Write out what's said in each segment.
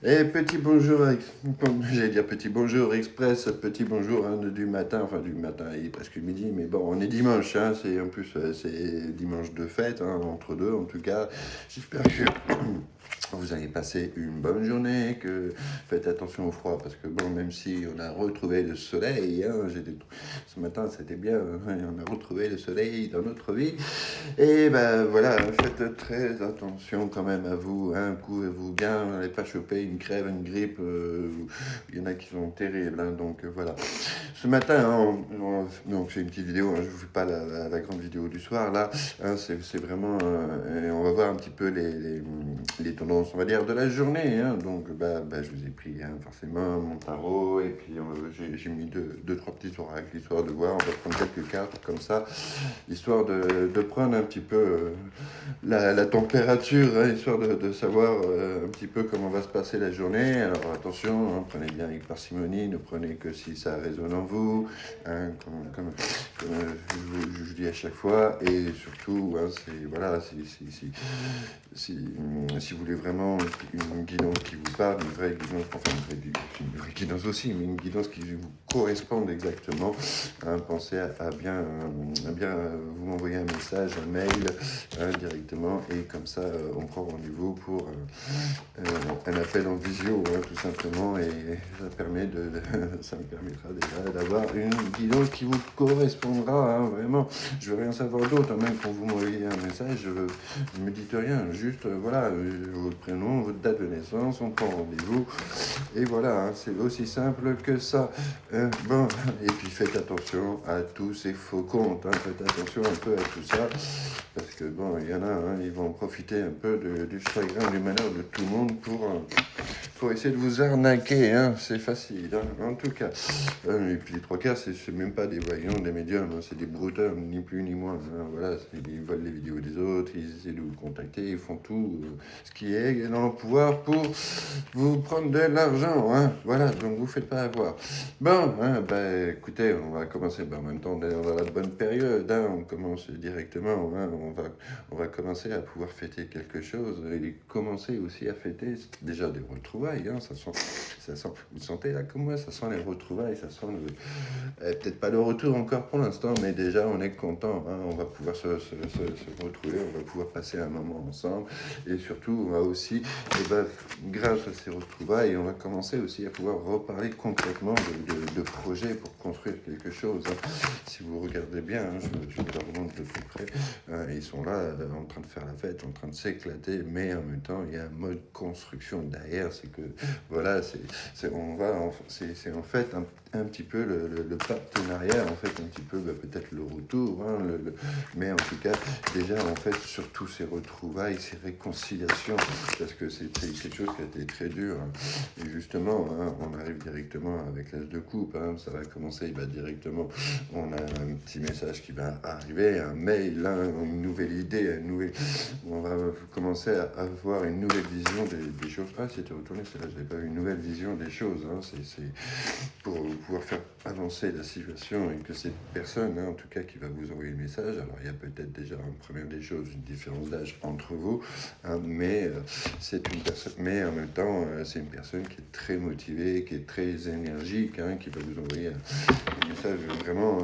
Et petit bonjour, j'allais dire petit bonjour express, petit bonjour du matin, enfin du matin, il est presque midi, mais bon, on est dimanche, hein, c'est en plus c'est dimanche de fête, hein, entre deux en tout cas. J'espère que vous allez passer une bonne journée, que faites attention au froid, parce que bon, même si on a retrouvé le soleil, hein, ce matin c'était bien, hein, on a retrouvé le soleil dans notre vie. Et ben voilà, faites très attention quand même à vous, hein, couvrez-vous bien, n'allez pas choper une crève, une grippe, il y en a qui sont terribles, hein, donc voilà. Ce matin, hein, donc c'est une petite vidéo, hein, je vous fais pas la grande vidéo du soir là, hein, c'est vraiment, et on va voir un petit peu les tendances, on va dire, de la journée, hein, donc je vous ai pris hein, forcément mon tarot, et puis j'ai mis deux, trois petits oracles, histoire de voir, on va prendre quelques cartes comme ça, histoire de prendre un petit peu la température, hein, histoire de savoir un petit peu comment va se passer la journée. Alors attention, hein, prenez bien avec parcimonie, ne prenez que si ça résonne en vous, hein, comme je dis à chaque fois, et surtout, hein, voilà, si vous voulez vraiment une guidance qui vous parle, une vraie guidance, enfin une vraie guidance aussi, mais une guidance qui vous corresponde exactement, hein, pensez à bien vous m'envoyer un message, un mail directement, et comme ça on prend rendez-vous pour un appel en visio, hein, tout simplement, et ça me permettra déjà d'avoir une guidance qui vous correspondra, hein, vraiment. Je veux rien savoir d'autre, hein, même quand vous m'envoyez un message, ne me dites rien, juste voilà, votre prénom, votre date de naissance, on prend rendez-vous, et voilà, hein, c'est aussi simple que ça. Bon, et puis faites attention à tous ces faux comptes, hein, faites attention un peu à tout ça, parce que bon, il y en a, hein, ils vont profiter un peu du chagrin, du malheur de tout le monde pour essayer de vous arnaquer, hein, c'est facile, hein, en tout cas. Et puis les trois quarts, c'est même pas des voyants, des médiums, hein, c'est des brouteurs, ni plus ni moins, hein, voilà, ils volent les vidéos des autres, ils essaient de vous contacter, ils font tout ce qui est dans leur pouvoir pour vous prendre de l'argent, hein, voilà, donc vous faites pas avoir. Bon, hein, écoutez, on va commencer, en même temps, on est dans la bonne période, hein, on commence directement, hein, on va commencer à pouvoir fêter quelque chose, et commencer aussi à fêter déjà des retrouvailles, hein, ça sent, vous sentez là comme moi, ça sent les retrouvailles, ça sent peut-être pas le retour encore pour l'instant, mais déjà on est content, hein, on va pouvoir se retrouver, on va pouvoir passer un moment ensemble, et surtout on va aussi, grâce à ces retrouvailles, on va commencer aussi à pouvoir reparler concrètement de projets pour construire quelque chose, hein. Si vous regardez bien, hein, je vous leur montre de plus près, ils sont là en train de faire la fête, en train de s'éclater, mais en même temps il y a un mode construction derrière, c'est que voilà, c'est en fait un petit peu le partenariat, en fait un petit peu peut-être le retour, hein, mais en tout cas déjà en fait surtout ces retrouvailles, ces réconciliations, parce que c'est quelque chose qui a été très dur, hein. Et justement, hein, on arrive directement avec l'as de coupe, hein, ça va commencer directement, on a un petit message qui va arriver, un mail, hein, une nouvelle idée, on va commencer à avoir une nouvelle vision des choses. Ah, c'était retourné, c'est là, j'avais pas eu une nouvelle vision des choses, hein, c'est pour pouvoir faire avancer la situation, et que cette personne, hein, en tout cas, qui va vous envoyer le message, alors il y a peut-être déjà en première des choses une différence d'âge entre vous, hein, mais c'est une personne, mais en même temps, c'est une personne qui est très motivée, qui est très énergique, hein, qui va vous envoyer un message vraiment,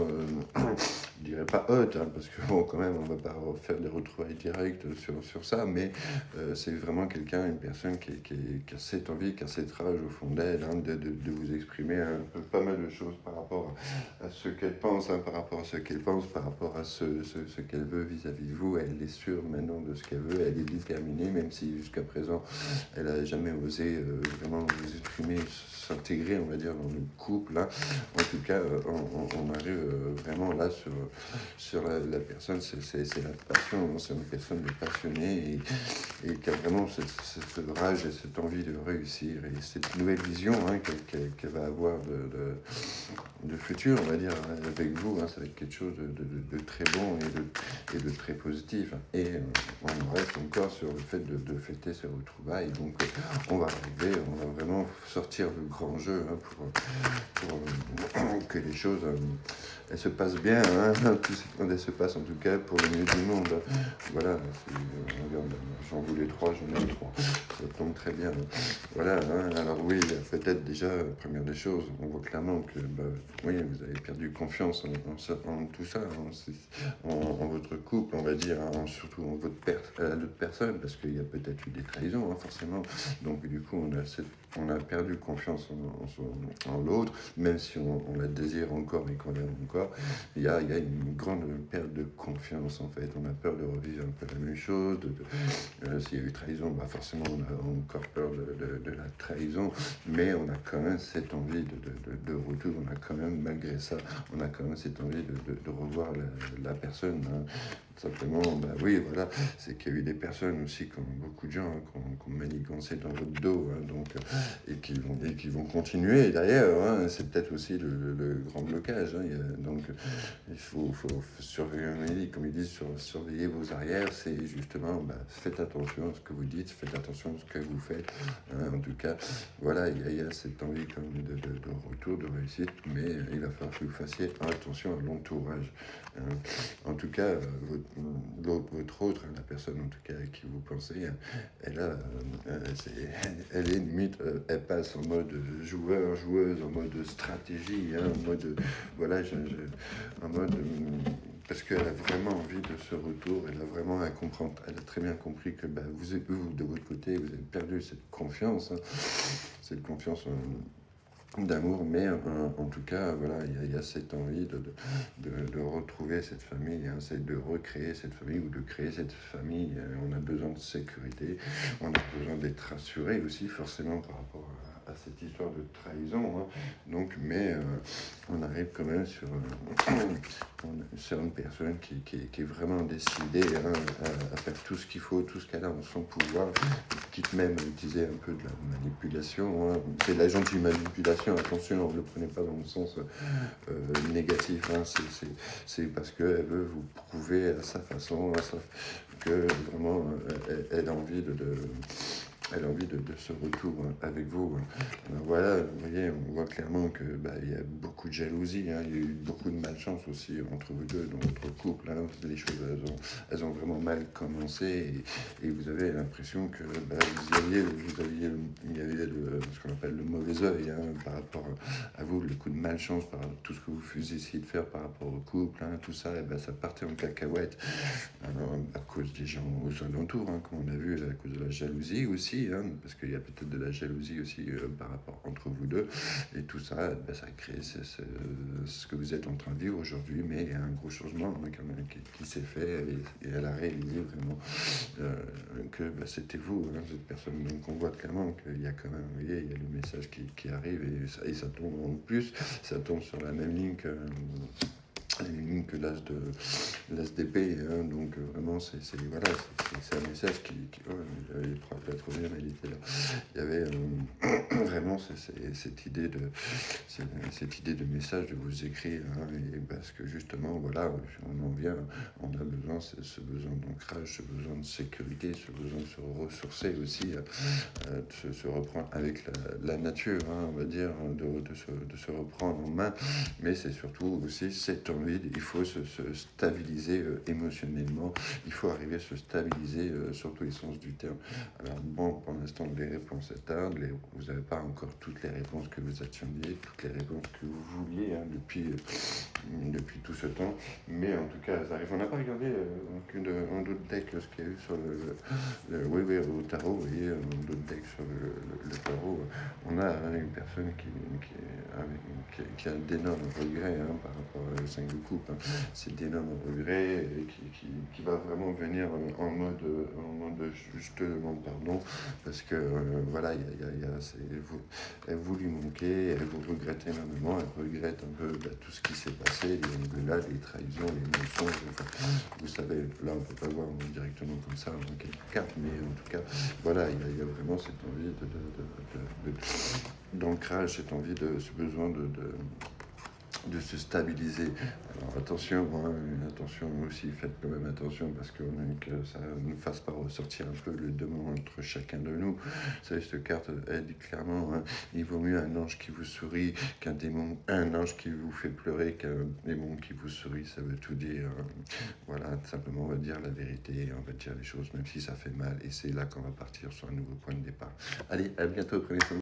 je dirais pas hot, hein, parce que bon, quand même, on va pas faire des retrouvailles directes sur ça, mais c'est vraiment quelqu'un, une personne qui a cette envie, qui a cette rage au fond d'elle, hein, de vous exprimer un peu pas mal de choses par rapport à ce qu'elle pense, hein, par rapport à ce qu'elle pense, par rapport à ce qu'elle veut vis-à-vis de vous. Elle est sûre maintenant de ce qu'elle veut, elle est déterminée, même si jusqu'à présent, elle n'a jamais osé vraiment vous exprimer, s'intégrer, on va dire, dans le couple, là. En tout cas, on arrive vraiment là sur la personne, c'est la passion, c'est une personne de passionnée, et qui a vraiment cette rage et cette envie de réussir, et cette nouvelle vision, hein, qu'elle va avoir de futur, on va dire, avec vous, hein, ça va être quelque chose de très bon et de très positif. Et on reste encore sur le fait de fêter ces retrouvailles, donc on va arriver, on va vraiment vraiment sortir le grand jeu hein, pour que les choses elles se passent bien, hein, elles se passent en tout cas pour le mieux du monde. Voilà, regarde, j'en voulais 3, j'en ai 3, ça tombe très bien. Voilà, hein, alors oui, peut-être déjà, première des choses, on voit clairement que oui, vous avez perdu confiance en tout ça, en votre couple, on va dire, hein, surtout en l'autre personne, parce qu'il y a peut-être eu des trahisons, hein, forcément. Donc du coup, on a perdu confiance en l'autre, même si on la désire encore et qu'on l'aime encore. Il y a une grande perte de confiance, en fait. On a peur de revivre un peu la même chose. S'il y a eu trahison, forcément, on a encore peur de la trahison, mais on a quand même cette envie de retour. On a quand même, malgré ça, on a quand même cette envie de revoir la personne. Hein. Simplement, oui, voilà, c'est qu'il y a eu des personnes aussi, comme beaucoup de gens, hein, qui ont manigancé dans votre dos, hein, donc, et qui vont continuer. Et d'ailleurs, hein, c'est peut-être aussi le grand blocage. Hein, donc, il faut surveiller, comme ils disent, surveiller vos arrières. C'est justement, faites attention à ce que vous dites, faites attention à ce que vous faites. Hein, en tout cas, voilà, il y a cette envie quand même de retour, de réussite, mais il va falloir que vous fassiez attention à l'entourage. Hein. En tout cas, votre autre, la personne en tout cas à qui vous pensez, elle, elle est limite, elle passe en mode joueur, joueuse, en mode stratégie, hein, en mode, voilà, en mode, parce qu'elle a vraiment envie de ce retour, elle a très bien compris que vous, de votre côté, vous avez perdu cette confiance, hein, cette confiance d'amour, mais en tout cas, voilà, il y a cette envie de retrouver cette famille, hein, c'est de recréer cette famille ou de créer cette famille. On a besoin de sécurité, on a besoin d'être rassuré aussi, forcément, par rapport à cette histoire de trahison. Hein. Donc, mais on arrive quand même sur une personne qui est vraiment décidée hein, à faire tout ce qu'il faut, tout ce qu'elle a en son pouvoir, quitte même à utiliser un peu de la manipulation. Hein. C'est de la gentille manipulation, attention, ne le prenez pas dans le sens négatif. Hein. C'est parce qu'elle veut vous prouver à sa façon que vraiment elle a envie elle a envie de ce retour avec vous. Voilà, vous voyez, on voit clairement que il y a beaucoup de jalousie, hein, il y a eu beaucoup de malchance aussi entre vous deux dans votre couple. Hein, les choses, elles ont vraiment mal commencé et vous avez l'impression que il y avait ce qu'on appelle le mauvais œil hein, par rapport à vous, le coup de malchance, par tout ce que vous faisiez essayer de faire par rapport au couple, hein, tout ça, ça partait en cacahuète à cause des gens aux alentours, hein, comme on a vu, à cause de la jalousie aussi. Hein, parce qu'il y a peut-être de la jalousie aussi par rapport entre vous deux, et tout ça, ça crée ce que vous êtes en train de vivre aujourd'hui, mais il y a un gros changement hein, quand même, qui s'est fait, et elle a réalisé vraiment que c'était vous, hein, cette personne. Donc on voit clairement qu'il y a quand même, vous voyez, il y a le message qui arrive, et ça tombe en plus, ça tombe sur la même ligne que l'as d'épée, hein, donc vraiment c'est un message qui j'avais pas trop bien, il était là. Il y avait vraiment cette idée de message de vos écrits, hein, et parce que justement voilà, on en vient, on a besoin, ce besoin d'ancrage, ce besoin de sécurité, ce besoin de se ressourcer aussi, de se reprendre avec la nature, hein, on va dire, de se reprendre en main, mais c'est surtout aussi cette envie. Il faut se stabiliser émotionnellement, il faut arriver à se stabiliser sur tous les sens du terme. Alors bon, pour l'instant, les réponses tardent, vous n'avez pas encore toutes les réponses que vous attendiez, toutes les réponses que vous vouliez hein, depuis tout ce temps, mais en tout cas, ça arrive. On n'a pas regardé un autre deck, ce qu'il y a eu sur oui, au tarot, vous voyez, un autre deck sur le tarot. On a une personne qui a d'énormes regrets hein, par rapport au 5 de coupe. Hein. C'est d'énormes regrets et qui va vraiment venir en mode justement pardon, parce que voilà, elle vous lui manquez, elle vous regrette énormément, elle regrette un peu tout ce qui s'est passé, les engueulades, les trahisons, les mensonges. Enfin, vous savez, là on peut pas voir directement comme ça en quelques cartes, mais en tout cas, voilà, il y a vraiment cette envie d'ancrage, cette envie ce besoin de se stabiliser. Alors attention, hein, attention aussi, faites quand même attention parce que ça ne fasse pas ressortir un peu le démon entre chacun de nous. Vous savez, cette carte, elle dit clairement, hein, il vaut mieux un ange qui vous sourit qu'un démon, un ange qui vous fait pleurer qu'un démon qui vous sourit, ça veut tout dire. Voilà, simplement on va dire la vérité, on va dire les choses, même si ça fait mal, et c'est là qu'on va partir sur un nouveau point de départ. Allez, à bientôt, prenez soin de vous.